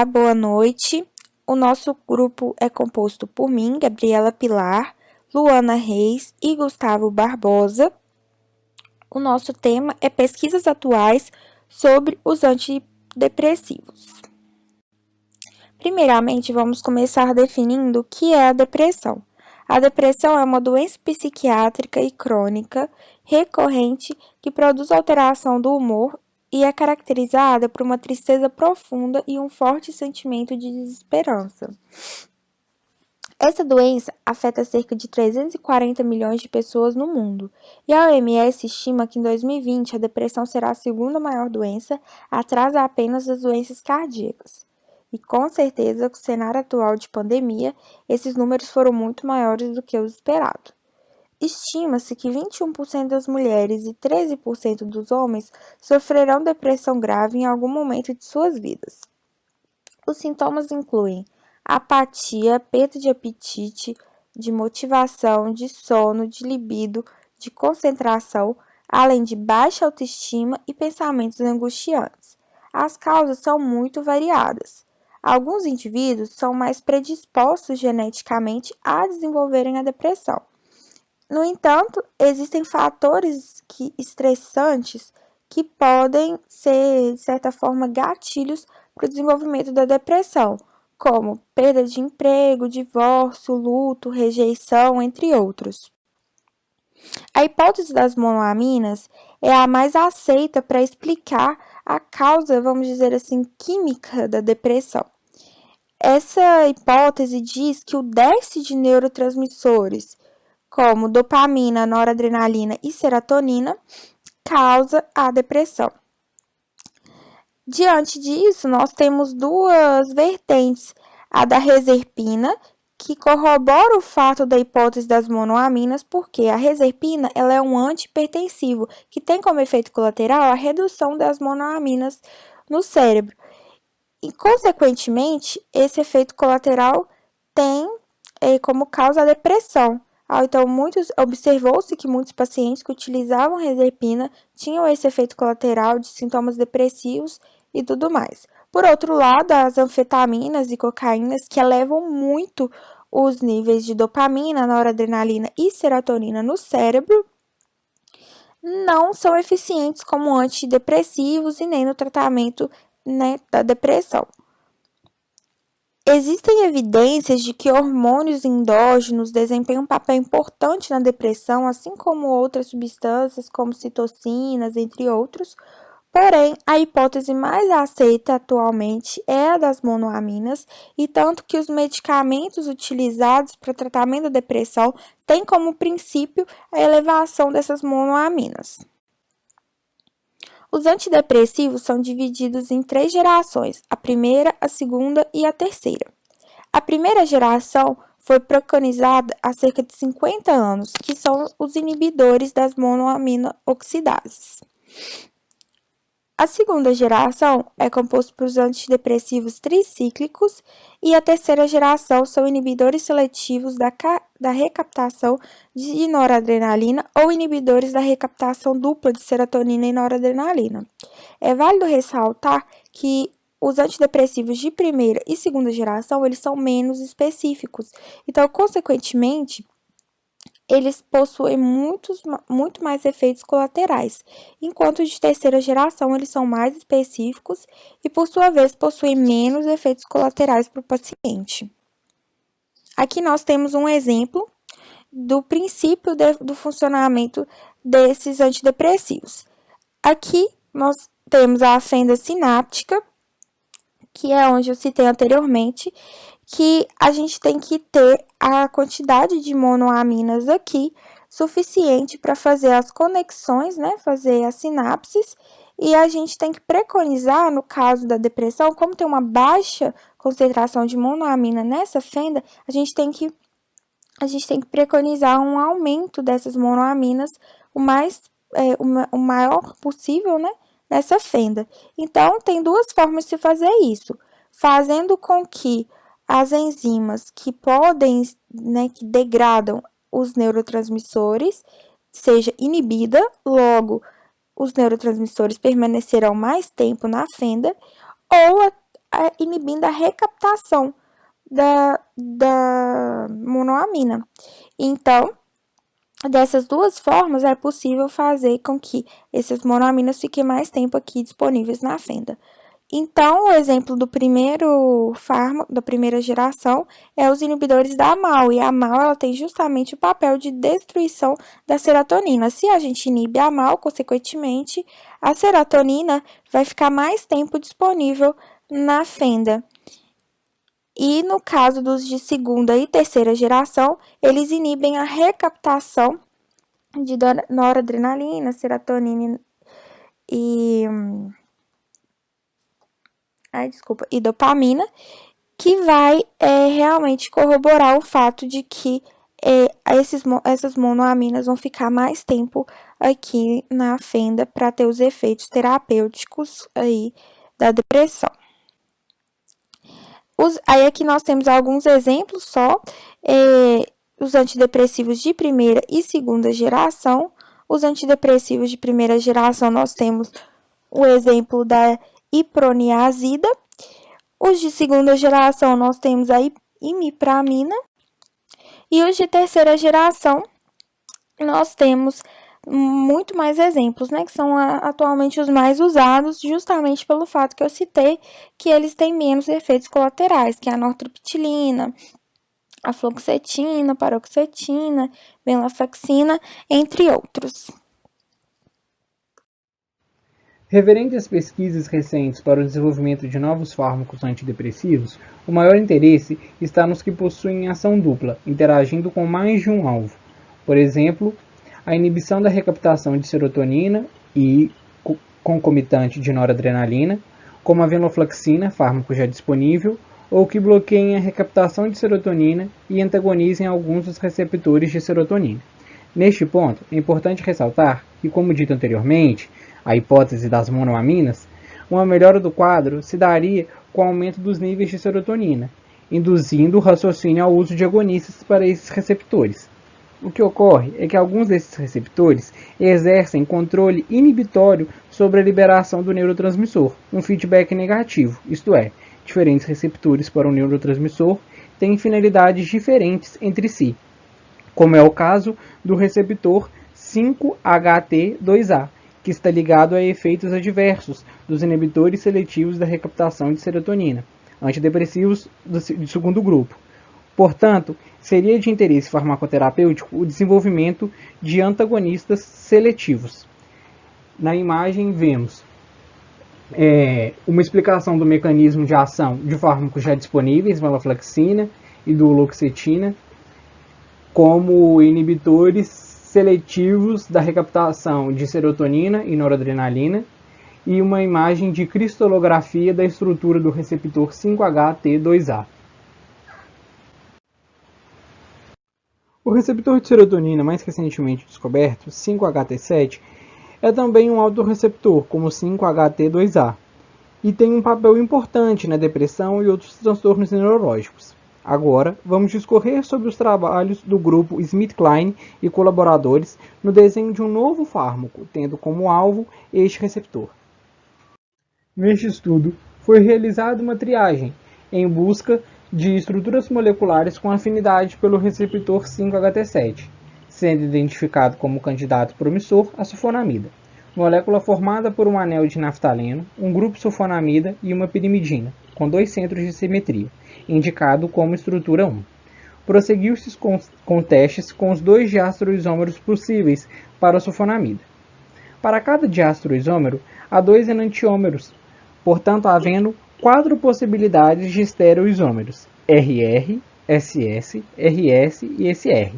Olá, boa noite. O nosso grupo é composto por mim, Gabriela Pilar, Luana Reis e Gustavo Barbosa. O nosso tema é pesquisas atuais sobre os antidepressivos. Primeiramente, vamos começar definindo o que é a depressão. A depressão é uma doença psiquiátrica e crônica recorrente que produz alteração do humor e é caracterizada por uma tristeza profunda e um forte sentimento de desesperança. Essa doença afeta cerca de 340 milhões de pessoas no mundo, e a OMS estima que em 2020 a depressão será a segunda maior doença, atrás apenas das doenças cardíacas. E com certeza, com o cenário atual de pandemia, esses números foram muito maiores do que o esperado. Estima-se que 21% das mulheres e 13% dos homens sofrerão depressão grave em algum momento de suas vidas. Os sintomas incluem apatia, perda de apetite, de motivação, de sono, de libido, de concentração, além de baixa autoestima e pensamentos angustiantes. As causas são muito variadas. Alguns indivíduos são mais predispostos geneticamente a desenvolverem a depressão. No entanto, existem fatores estressantes que podem ser, de certa forma, gatilhos para o desenvolvimento da depressão, como perda de emprego, divórcio, luto, rejeição, entre outros. A hipótese das monoaminas é a mais aceita para explicar a causa, vamos dizer assim, química da depressão. Essa hipótese diz que o déficit de neurotransmissores como dopamina, noradrenalina e serotonina, causa a depressão. Diante disso, nós temos duas vertentes, a da reserpina, que corrobora o fato da hipótese das monoaminas, porque a reserpina ela é um antihipertensivo, que tem como efeito colateral a redução das monoaminas no cérebro. E, consequentemente, esse efeito colateral tem como causa a depressão. Então, observou-se que muitos pacientes que utilizavam reserpina tinham esse efeito colateral de sintomas depressivos e tudo mais. Por outro lado, as anfetaminas e cocaínas, que elevam muito os níveis de dopamina, noradrenalina e serotonina no cérebro, não são eficientes como antidepressivos e nem no tratamento, da depressão. Existem evidências de que hormônios endógenos desempenham um papel importante na depressão, assim como outras substâncias, como citocinas, entre outros. Porém, a hipótese mais aceita atualmente é a das monoaminas, e tanto que os medicamentos utilizados para tratamento da depressão têm como princípio a elevação dessas monoaminas. Os antidepressivos são divididos em 3 gerações, a primeira, a segunda e a terceira. A primeira geração foi preconizada há cerca de 50 anos, que são os inibidores das monoamina oxidases. A segunda geração é composta por antidepressivos tricíclicos e a terceira geração são inibidores seletivos da recaptação de noradrenalina ou inibidores da recaptação dupla de serotonina e noradrenalina. É válido ressaltar que os antidepressivos de primeira e segunda geração, eles são menos específicos. Então, consequentemente, eles possuem muito mais efeitos colaterais, enquanto os de terceira geração eles são mais específicos e, por sua vez, possuem menos efeitos colaterais para o paciente. Aqui nós temos um exemplo do princípio do funcionamento desses antidepressivos. Aqui nós temos a fenda sináptica, que é onde eu citei anteriormente, que a gente tem que ter a quantidade de monoaminas aqui suficiente para fazer as conexões, fazer as sinapses, e a gente tem que preconizar, no caso da depressão, como tem uma baixa concentração de monoamina nessa fenda, a gente tem que preconizar um aumento dessas monoaminas o maior possível, nessa fenda. Então, tem duas formas de se fazer isso, fazendo com que as enzimas que podem, que degradam os neurotransmissores, seja inibida, logo os neurotransmissores permanecerão mais tempo na fenda, ou inibindo a recaptação da monoamina. Então, dessas duas formas, é possível fazer com que essas monoaminas fiquem mais tempo aqui disponíveis na fenda. Então, o exemplo do primeiro fármaco, da primeira geração, é os inibidores da AMAL. E a AMAL, ela tem justamente o papel de destruição da serotonina. Se a gente inibe a AMAL, consequentemente, a serotonina vai ficar mais tempo disponível na fenda. E no caso dos de segunda e terceira geração, eles inibem a recaptação de noradrenalina, serotonina e dopamina, que vai realmente corroborar o fato de que essas monoaminas vão ficar mais tempo aqui na fenda para ter os efeitos terapêuticos aí da depressão. Aí aqui nós temos alguns exemplos só, os antidepressivos de primeira e segunda geração. Os antidepressivos de primeira geração, nós temos o exemplo da iproniazida. Os de segunda geração, nós temos a imipramina. E os de terceira geração, nós temos muito mais exemplos, né, que são atualmente os mais usados, justamente pelo fato que eu citei, que eles têm menos efeitos colaterais, que é a nortriptilina, a fluoxetina, paroxetina, venlafaxina, entre outros. Referente às pesquisas recentes para o desenvolvimento de novos fármacos antidepressivos, o maior interesse está nos que possuem ação dupla, interagindo com mais de um alvo. Por exemplo, a inibição da recaptação de serotonina e concomitante de noradrenalina, como a venlafaxina, fármaco já disponível, ou que bloqueiem a recaptação de serotonina e antagonizem alguns dos receptores de serotonina. Neste ponto, é importante ressaltar que, como dito anteriormente, a hipótese das monoaminas, uma melhora do quadro se daria com o aumento dos níveis de serotonina, induzindo o raciocínio ao uso de agonistas para esses receptores. O que ocorre é que alguns desses receptores exercem controle inibitório sobre a liberação do neurotransmissor, um feedback negativo, isto é, diferentes receptores para um neurotransmissor têm finalidades diferentes entre si, como é o caso do receptor 5-HT2A, que está ligado a efeitos adversos dos inibidores seletivos da recaptação de serotonina, antidepressivos do segundo grupo. Portanto, seria de interesse farmacoterapêutico o desenvolvimento de antagonistas seletivos. Na imagem vemos uma explicação do mecanismo de ação de fármacos já disponíveis, venlafaxina e duloxetina, como inibidores seletivos da recaptação de serotonina e noradrenalina, e uma imagem de cristalografia da estrutura do receptor 5-HT2A. O receptor de serotonina mais recentemente descoberto, 5-HT7, é também um autorreceptor, como 5-HT2A, e tem um papel importante na depressão e outros transtornos neurológicos. Agora, vamos discorrer sobre os trabalhos do grupo SmithKline e colaboradores no desenho de um novo fármaco, tendo como alvo este receptor. Neste estudo, foi realizada uma triagem em busca de estruturas moleculares com afinidade pelo receptor 5-HT7, sendo identificado como candidato promissor a sulfonamida, molécula formada por um anel de naftaleno, um grupo sulfonamida e uma pirimidina, com 2 centros de simetria, indicado como estrutura 1. Prosseguiu-se com testes com os 2 diastroisômeros possíveis para a sulfonamida. Para cada diastroisômero, há 2 enantiômeros, portanto havendo 4 possibilidades de estereoisômeros, RR, SS, RS e SR.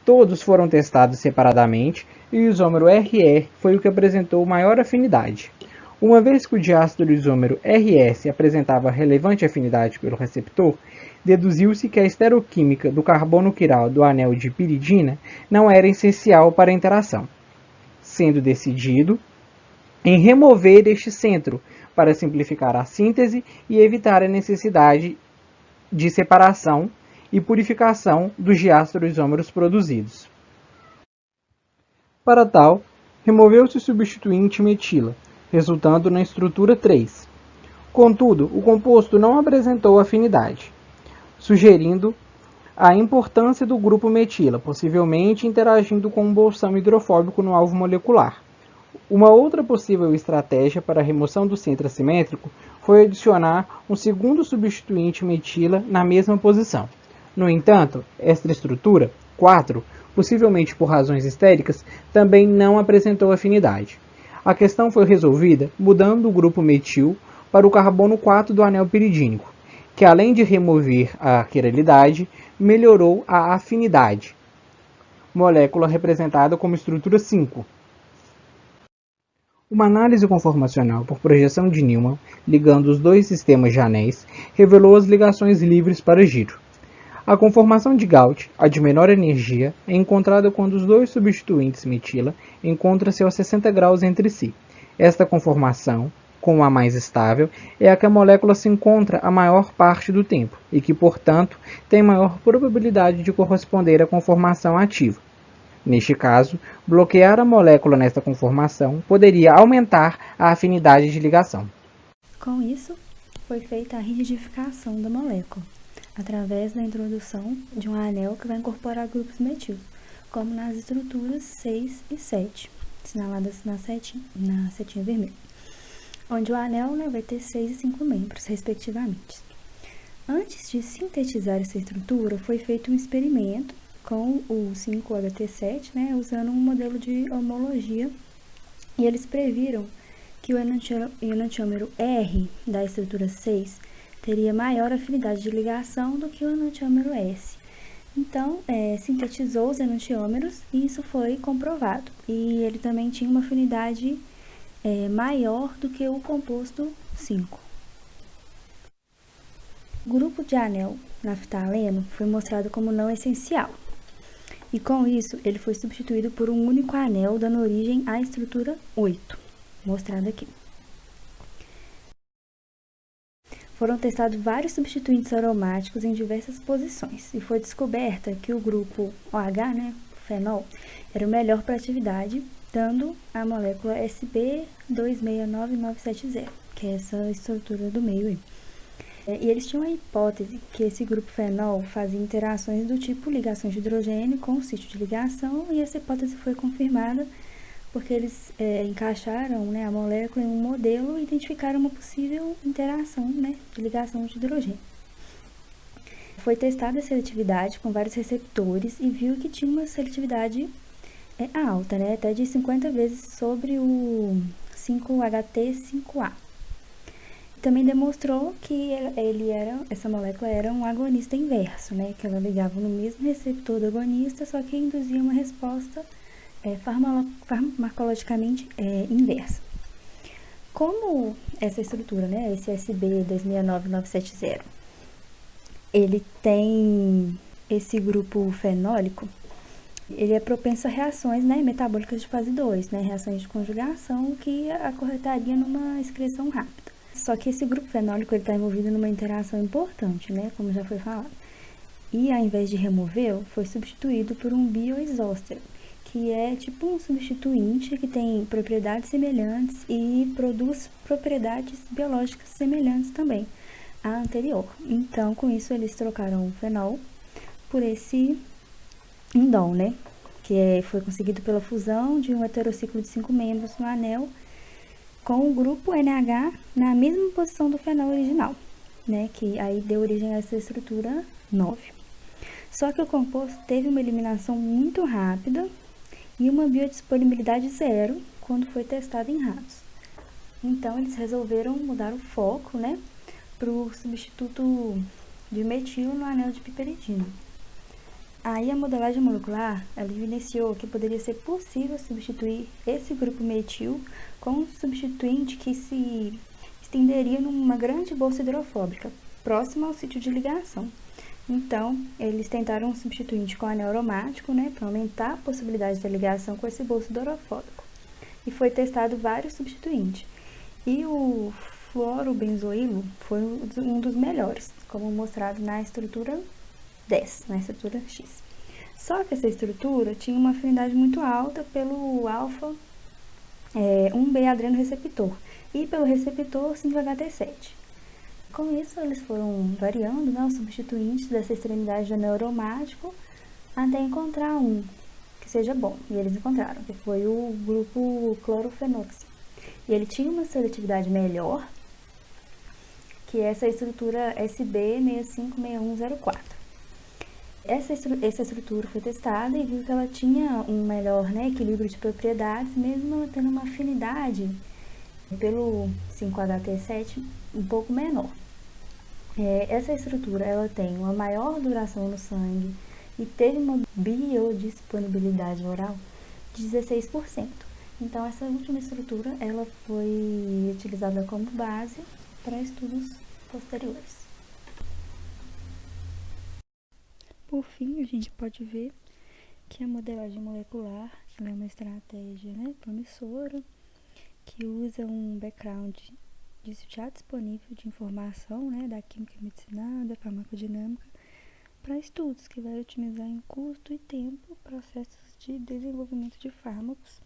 Todos foram testados separadamente e o isômero RR foi o que apresentou maior afinidade. Uma vez que o diastroisômero RS apresentava relevante afinidade pelo receptor, deduziu-se que a estereoquímica do carbono quiral do anel de piridina não era essencial para a interação, sendo decidido em remover este centro para simplificar a síntese e evitar a necessidade de separação e purificação dos diastroisômeros produzidos. Para tal, removeu-se o substituinte metila, resultando na estrutura 3. Contudo, o composto não apresentou afinidade, sugerindo a importância do grupo metila, possivelmente interagindo com um bolsão hidrofóbico no alvo molecular. Uma outra possível estratégia para a remoção do centro assimétrico foi adicionar um segundo substituinte metila na mesma posição. No entanto, esta estrutura, 4, possivelmente por razões estéricas, também não apresentou afinidade. A questão foi resolvida mudando o grupo metil para o carbono 4 do anel piridínico, que além de remover a quiralidade, melhorou a afinidade, molécula representada como estrutura 5. Uma análise conformacional por projeção de Newman, ligando os dois sistemas de anéis, revelou as ligações livres para giro. A conformação de Gaut, a de menor energia, é encontrada quando os dois substituintes metila encontram-se aos 60 graus entre si. Esta conformação, com a mais estável, é a que a molécula se encontra a maior parte do tempo e que, portanto, tem maior probabilidade de corresponder à conformação ativa. Neste caso, bloquear a molécula nesta conformação poderia aumentar a afinidade de ligação. Com isso, foi feita a rigidificação da molécula, através da introdução de um anel que vai incorporar grupos metil, como nas estruturas 6 e 7, assinaladas na setinha vermelha, onde o anel vai ter 6 e 5 membros, respectivamente. Antes de sintetizar essa estrutura, foi feito um experimento com o 5HT7, usando um modelo de homologia, e eles previram que o enantiômero R da estrutura 6 teria maior afinidade de ligação do que o enantiômero S. Então, sintetizou os enantiômeros e isso foi comprovado. E ele também tinha uma afinidade maior do que o composto 5. O grupo de anel naftaleno foi mostrado como não essencial. E com isso, ele foi substituído por um único anel, dando origem à estrutura 8, mostrada aqui. Foram testados vários substituintes aromáticos em diversas posições e foi descoberta que o grupo OH, fenol, era o melhor para a atividade, dando a molécula SB269970, que é essa estrutura do meio aí. E eles tinham a hipótese que esse grupo fenol fazia interações do tipo ligações de hidrogênio com o sítio de ligação, e essa hipótese foi confirmada porque eles encaixaram a molécula em um modelo e identificaram uma possível interação de ligação de hidrogênio. Foi testada a seletividade com vários receptores e viu que tinha uma seletividade alta, até de 50 vezes sobre o 5HT5A. Também demonstrou que essa molécula era um agonista inverso, que ela ligava no mesmo receptor do agonista, só que induzia uma resposta farmacologicamente inversa. Como essa estrutura, esse SB269970, ele tem esse grupo fenólico, ele é propenso a reações metabólicas de fase 2, reações de conjugação que acarretaria numa excreção rápida. Só que esse grupo fenólico está envolvido numa interação importante, como já foi falado. E ao invés de removê-lo, foi substituído por um bioisóster, que é tipo um substituinte que tem propriedades semelhantes e produz propriedades biológicas semelhantes também à anterior. Então, com isso, eles trocaram o fenol por esse indol, que foi conseguido pela fusão de um heterociclo de 5 membros no anel com o grupo NH na mesma posição do fenol original, que aí deu origem a essa estrutura 9. Só que o composto teve uma eliminação muito rápida e uma biodisponibilidade zero quando foi testado em ratos. Então, eles resolveram mudar o foco, para o substituto de metilo no anel de piperidina. Aí a modelagem molecular, ela evidenciou que poderia ser possível substituir esse grupo metil com um substituinte que se estenderia numa grande bolsa hidrofóbica, próxima ao sítio de ligação. Então, eles tentaram um substituinte com anel aromático, para aumentar a possibilidade da ligação com esse bolso hidrofóbico. E foi testado vários substituintes. E o fluorobenzoílo foi um dos melhores, como mostrado na estrutura 10, na estrutura X. Só que essa estrutura tinha uma afinidade muito alta pelo alfa 1B adreno receptor e pelo receptor 5HT7. Com isso, eles foram variando, né, os substituintes dessa extremidade do anel aromático até encontrar um que seja bom. E eles encontraram, que foi o grupo clorofenóxido. E ele tinha uma seletividade melhor que essa estrutura SB656104. Essa estrutura foi testada e viu que ela tinha um melhor, né, equilíbrio de propriedades, mesmo ela tendo uma afinidade pelo 5-HT7 um pouco menor. Essa estrutura ela tem uma maior duração no sangue e teve uma biodisponibilidade oral de 16%. Então, essa última estrutura ela foi utilizada como base para estudos posteriores. Por fim, a gente pode ver que a modelagem molecular é uma estratégia, né, promissora, que usa um background já disponível de informação, né, da química medicinal, da farmacodinâmica, para estudos que vai otimizar em custo e tempo processos de desenvolvimento de fármacos,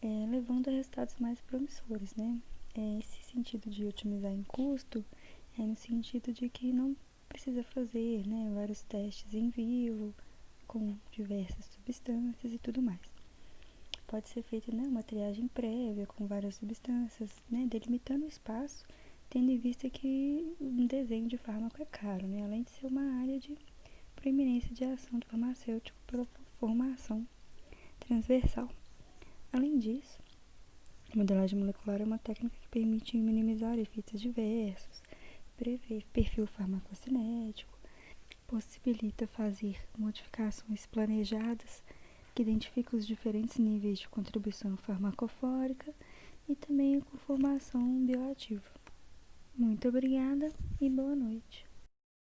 levando a resultados mais promissores, né? Esse sentido de otimizar em custo é no sentido de que não precisa fazer, né, vários testes em vivo com diversas substâncias e tudo mais. Pode ser feita, né, uma triagem prévia com várias substâncias, né, delimitando o espaço, tendo em vista que um desenho de fármaco é caro, né, além de ser uma área de preeminência de ação do farmacêutico pela formação transversal. Além disso, a modelagem molecular é uma técnica que permite minimizar efeitos adversos, prever perfil farmacocinético, possibilita fazer modificações planejadas que identificam os diferentes níveis de contribuição farmacofórica e também a conformação bioativa. Muito obrigada e boa noite.